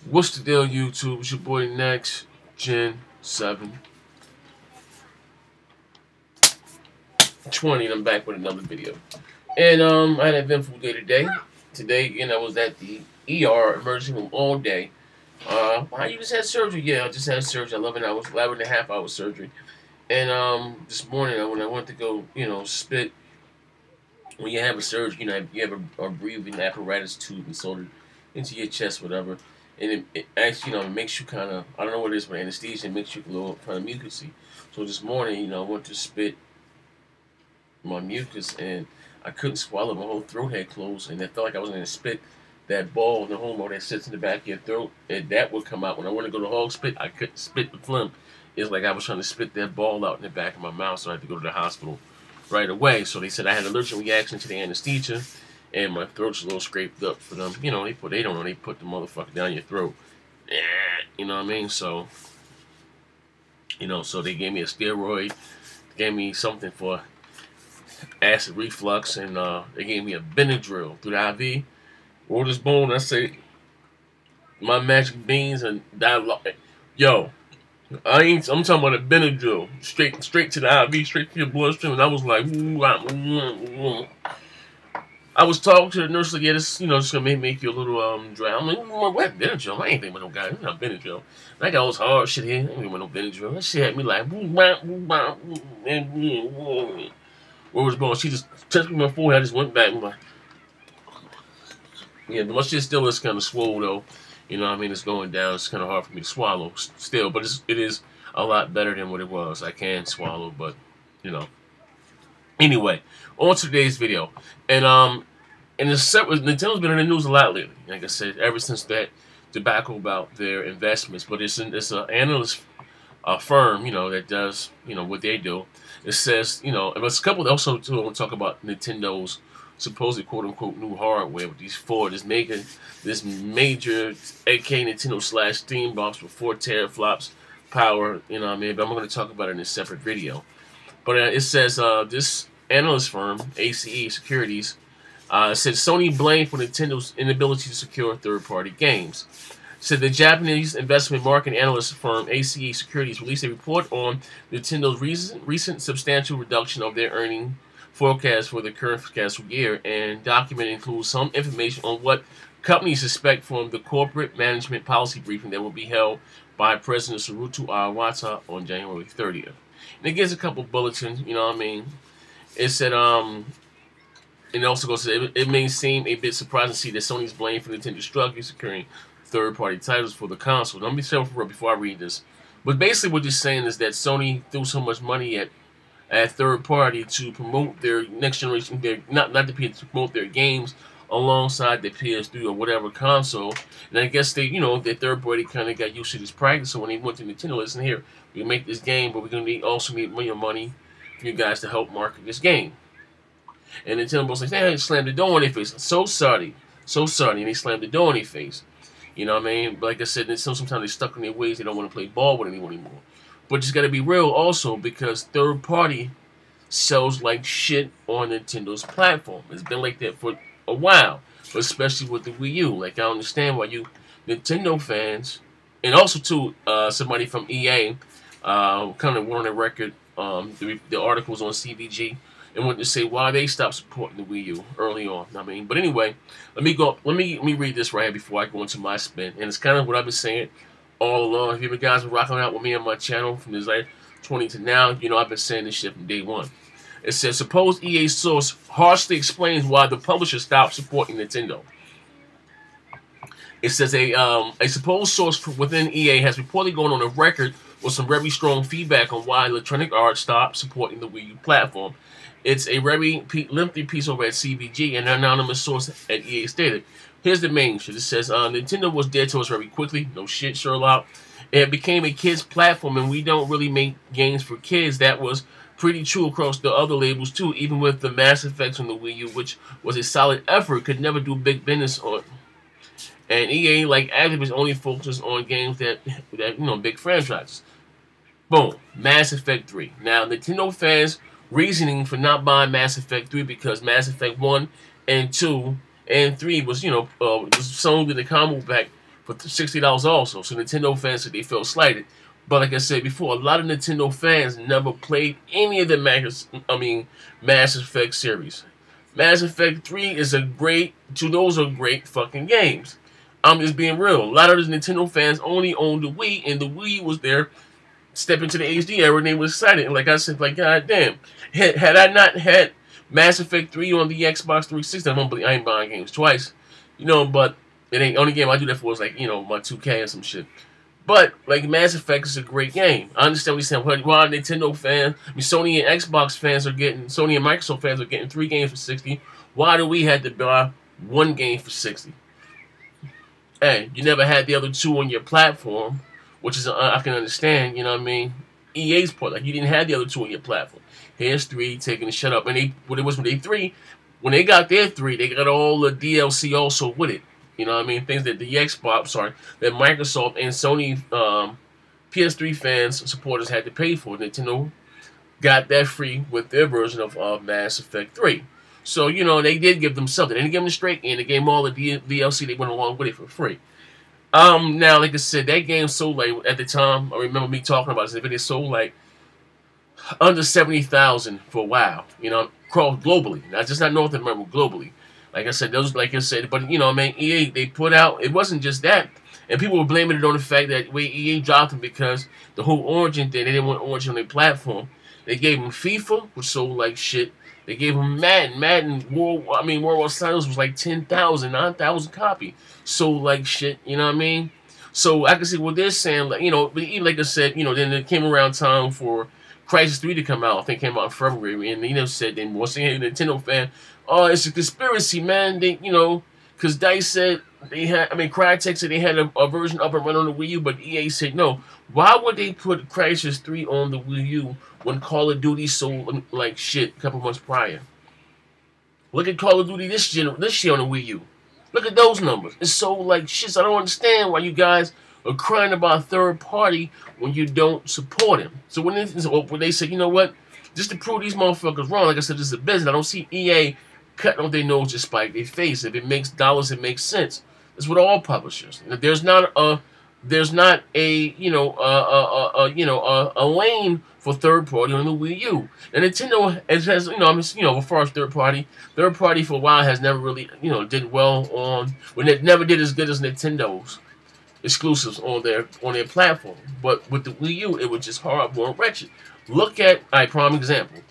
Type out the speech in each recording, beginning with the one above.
What's the deal, YouTube? It's your boy Next Gen 720, and I'm back with another video. And I had an eventful day today. Today, I was at the ER emergency room all day. You just had surgery? Yeah, I just had surgery. 11 and a half hour surgery. And this morning, when I went to go, spit. When you have a surgery, you have a breathing apparatus tube inserted into your chest, whatever. And it actually, it makes you kind of, I don't know what it is, but anesthesia, it makes you a little kind of mucusy. So this morning, I went to spit my mucus, and I couldn't swallow. My whole throat had closed, and I felt like I was going to spit that ball in the hormone that sits in the back of your throat, and that would come out. When I want to go to hog spit, I couldn't spit the phlegm. It's like I was trying to spit that ball out in the back of my mouth, so I had to go to the hospital right away. So they said I had an allergic reaction to the anesthesia, and my throat's a little scraped up for them. They put the motherfucker down your throat. You know what I mean? So, so they gave me a steroid, gave me something for acid reflux, and they gave me a Benadryl through the IV. Roll this bone, I say, my magic beans and dialogue. Yo, I'm talking about a Benadryl, straight to the IV, straight to your bloodstream, and I was like, I was talking to the nurse like, yeah, this, just gonna make you a little dry. I'm like, what Benadryl? I ain't thinking about no guy. It's not Benadryl. And I got all this hard shit here. I ain't thinking about no Benadryl. That shit had me like, where was going? She just touched me my forehead. I just went back and like, yeah, but my shit still is kind of swole though. It's going down. It's kind of hard for me to swallow still, but it is a lot better than what it was. I can swallow, but Anyway, on to today's video, and Nintendo's been in the news a lot lately. Like I said, ever since that debacle about their investments, but it's an analyst firm, that does what they do. It says and there's a couple also too. I want to talk about Nintendo's supposed quote unquote new hardware with this major AK Nintendo / Steam box with 4 teraflops power. But I'm going to talk about it in a separate video. But it says this analyst firm, ACE Securities, said Sony blamed for Nintendo's inability to secure third-party games. Said the Japanese investment market analyst firm ACE Securities released a report on Nintendo's recent substantial reduction of their earning forecast for the current fiscal year, and document includes some information on what companies expect from the corporate management policy briefing that will be held by President Saruto Iwata on January 30th. And it gives a couple bulletins, It said, it also goes to, it may seem a bit surprising to see that Sony's blamed for Nintendo's struggle securing third-party titles for the console. Now, let me say for real before I read this. But basically what you're saying is that Sony threw so much money at third-party to promote their next generation, not to promote their games alongside the PS3 or whatever console. And I guess they, their third-party kind of got used to this practice. So when they went to Nintendo, listen here, we make this game, but we're going to also need money for you guys to help market this game. And Nintendo was like, they slammed the door in their face. So sorry. And they slammed the door in their face. But like I said, sometimes they're stuck in their ways. They don't want to play ball with anyone anymore. But it's got to be real also, because third party sells like shit on Nintendo's platform. It's been like that for a while, but especially with the Wii U. Like, I understand why you Nintendo fans, and also too, somebody from EA, kind of went on the record, the articles on CVG, and went to say why they stopped supporting the Wii U early on. But anyway, let me read this right here before I go into my spin, and it's kind of what I've been saying all along. If you guys been rocking out with me on my channel from this like 20 to now, I've been saying this shit from day one. It says, supposed EA source harshly explains why the publisher stopped supporting Nintendo. It says a supposed source within EA has reportedly gone on a record with some very strong feedback on why Electronic Arts stopped supporting the Wii U platform. It's a very lengthy piece over at CVG, and an anonymous source at EA stated. Here's the main shit. It says, Nintendo was dead to us very quickly. No shit, Sherlock. It became a kids' platform, and we don't really make games for kids. That was pretty true across the other labels, too. Even with the Mass Effects on the Wii U, which was a solid effort, could never do big business on. And EA, like Activision, only focuses on games that big franchises. Boom. Mass Effect 3. Now, Nintendo fans' reasoning for not buying Mass Effect 3 because Mass Effect 1 and 2 and 3 was, was sold in the combo pack for $60 also. So Nintendo fans said they felt slighted. But like I said before, a lot of Nintendo fans never played any of the Mass Effect series. Mass Effect 3 is a great, those are great fucking games. I'm just being real. A lot of those Nintendo fans only owned the Wii, and the Wii was their step into the HD era, and they were excited. And like I said, like, god damn, had I not had Mass Effect 3 on the Xbox 360, I ain't buying games twice. But it ain't, only game I do that for is like, my 2K and some shit. But, like, Mass Effect is a great game. I understand what you're saying. Why Nintendo fans, Sony and Xbox fans are getting, Sony and Microsoft fans are getting 3 games for 60. Why do we have to buy 1 game for 60? Hey, you never had the other 2 on your platform, which is, I can understand, EA's part. Like, you didn't have the other 2 on your platform. Here's 3 taking the shut up. And when they got their 3, they got all the DLC also with it. Things that the Xbox, that Microsoft and Sony PS3 fans, supporters had to pay for. Nintendo got that free with their version of Mass Effect 3. So, they did give them something. They didn't give them the straight game. They gave them all the DLC. They went along with it for free. Now, like I said, that game sold, like, at the time, I remember me talking about this, it sold, like, under 70,000 for WoW. Across globally. Not just not North America, globally. Like I said, but EA, they put out, it wasn't just that. And people were blaming it on the fact that EA dropped them because the whole Origin thing, they didn't want Origin on their platform. They gave them FIFA, which sold like shit. They gave them Madden, World War Titles was like 10,000, 9,000 copies. Sold like shit, So I can see what they're saying, like, like I said, then it came around time for Crysis 3 to come out. I think it came out in February, and said, then once again, a Nintendo fan, oh, it's a conspiracy, man. They, because DICE said they had, Crytek said they had a version up and running on the Wii U, but EA said no. Why would they put Crysis 3 on the Wii U when Call of Duty sold like shit a couple months prior? Look at Call of Duty this year on the Wii U. Look at those numbers. It's sold like shit. So I don't understand why you guys are crying about third party when you don't support him. So when they say, you know what, just to prove these motherfuckers wrong, like I said, this is a business. I don't see EA cutting off their nose to spite their face. If it makes dollars, it makes sense. That's what all publishers. There's not a lane for third party on the Wii U. And Nintendo has as far as third party for a while has never really did well on, when it never did as good as Nintendo's exclusives on their platform. But with the Wii U, it was just horrible and wretched. Look at prime example.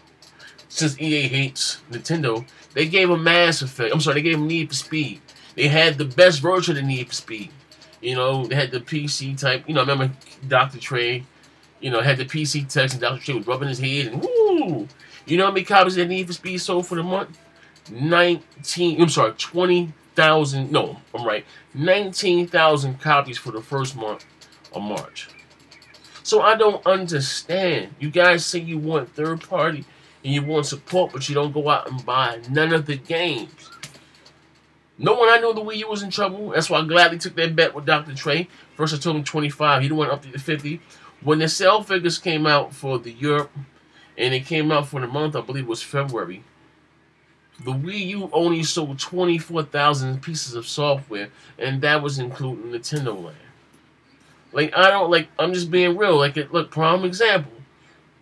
Since EA hates Nintendo, they gave them Mass Effect. They gave them Need for Speed. They had the best version of Need for Speed. They had the PC type. I remember Dr. Trey, had the PC text, and Dr. Trey was rubbing his head, and woo! You know how many copies that Need for Speed sold for the month? 20,000. No, I'm right. 19,000 copies for the first month of March. So I don't understand. You guys say you want third party and you want support, but you don't go out and buy none of the games. No one I knew the Wii U was in trouble. That's why I gladly took that bet with Dr. Trey. First I told him 25. He didn't want up to 50. When the sale figures came out for the Europe, and it came out for the month, I believe it was February, the Wii U only sold 24,000 pieces of software, and that was including Nintendo Land. I'm just being real. Look, prime example.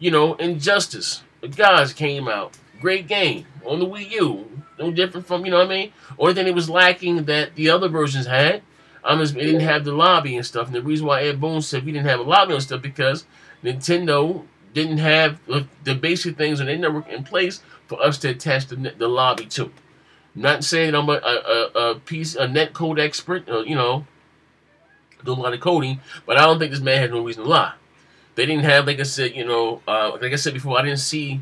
Injustice. The guys came out. Great game on the Wii U. No different from, Only thing it was lacking that the other versions had, it didn't have the lobby and stuff. And the reason why Ed Boon said we didn't have a lobby and stuff, because Nintendo didn't have the basic things on their network in place for us to attach the lobby to. Not saying I'm a net code expert, do a lot of coding, but I don't think this man had no reason to lie. They didn't have, like I said, like I said before, I didn't see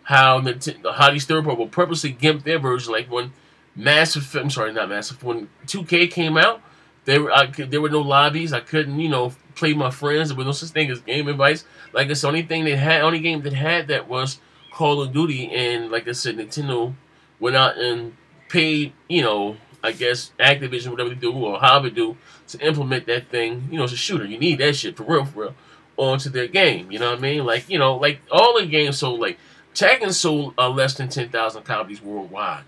how these third party will purposely gimp their version. Like when when 2K came out, there were no lobbies. I couldn't, play my friends. There was no such thing as game advice. Like I said, only game that had that was Call of Duty, and like I said, Nintendo went out and paid, I guess Activision, whatever they do, or however they do, to implement that thing. It's a shooter. You need that shit for real, onto their game. You know what I mean? Like all the games sold, like Tekken sold less than 10,000 copies worldwide.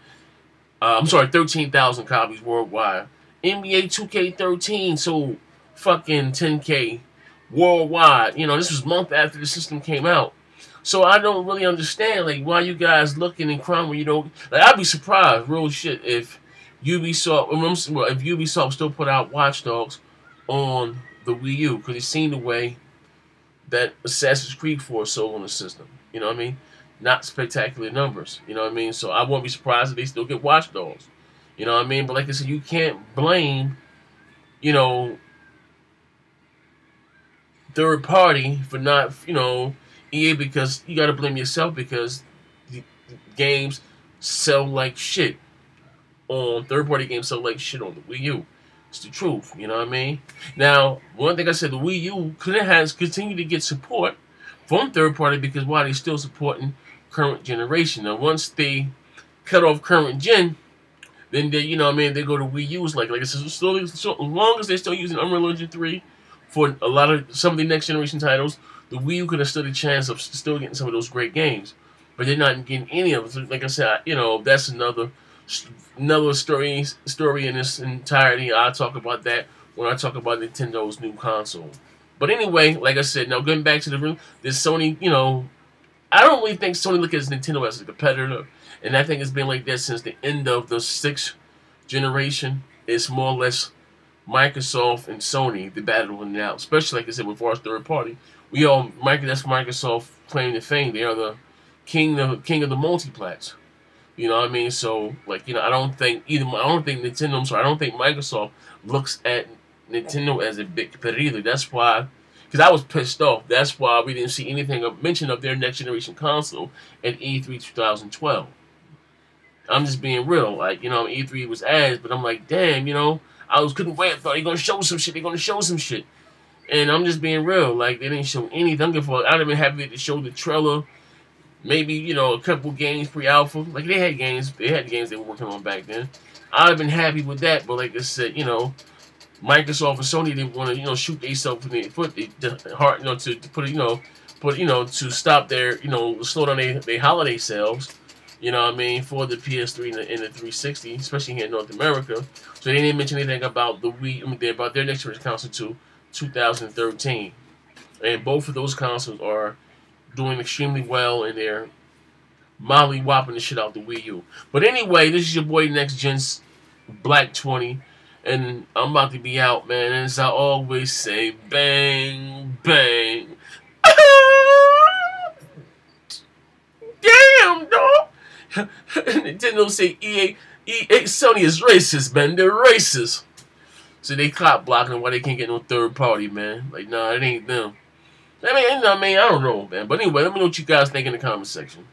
13,000 copies worldwide. NBA 2K13 sold fucking 10K worldwide. You know, this was a month after the system came out. So I don't really understand, like, why you guys looking and crying when you don't. Like, I'd be surprised, real shit, if Ubisoft still put out Watch Dogs on the Wii U, because it's seen the way that Assassin's Creed 4 sold on the system. You know what I mean? Not spectacular numbers. You know what I mean? So I won't be surprised if they still get Watch Dogs. You know what I mean? But like I said, you can't blame, you know, third party for not, you know, EA, because you got to blame yourself, because the games sell like shit on third party games sell like shit on the Wii U. It's the truth, you know what I mean? Now, one thing I said, the Wii U has continued to get support from third party, because why, they still supporting current generation. Now, once they cut off current gen, then they, you know what I mean, they go to Wii U's like I said, so as long as they're still using Unreal Engine 3 for some of the next generation titles, the Wii U could have stood a chance of still getting some of those great games. But they're not getting any of them. So like I said, you know, that's another story in this entirety. I'll talk about that when I talk about Nintendo's new console. But anyway, like I said, now getting back to the room, this Sony, you know, I don't really think Sony look at Nintendo as a competitor, and I think it's been like that since the end of the 6th generation. It's more or less Microsoft and Sony the battling it out, especially like I said with our third party. That's Microsoft claim to fame. They are the king of the multiplats. You know what I mean? So, like, you know, I don't think Microsoft looks at Nintendo as a big competitor either. That's why, because I was pissed off. That's why we didn't see anything of mention of their next generation console at E3 2012. I'm just being real. Like, you know, E3 was ass, but I'm like, damn, you know, couldn't wait. I thought they're gonna show some shit. And I'm just being real. Like, they didn't show anything. I'd have been happy to show the trailer. Maybe, you know, a couple games pre-alpha. Like, they had games they were working on back then. I'd have been happy with that, but like I said, you know, Microsoft and Sony didn't want to, you know, shoot themselves in the foot, hard, you know, to stop their, you know, slow down their holiday sales, you know what I mean, for the PS3 and the 360, especially here in North America. So they didn't mention anything about the Wii, about their next generation console to 2013. And both of those consoles are doing extremely well, and they're molly whopping the shit out the Wii U. But anyway, this is your boy Next Gen's Black 20, and I'm about to be out, man. And as I always say, bang, bang. Damn, dog. Nintendo say Sony is racist, man. They're racist. So they cop blocking why they can't get no third party, man. Like, nah, it ain't them. I mean, I don't know, man. But anyway, let me know what you guys think in the comment section.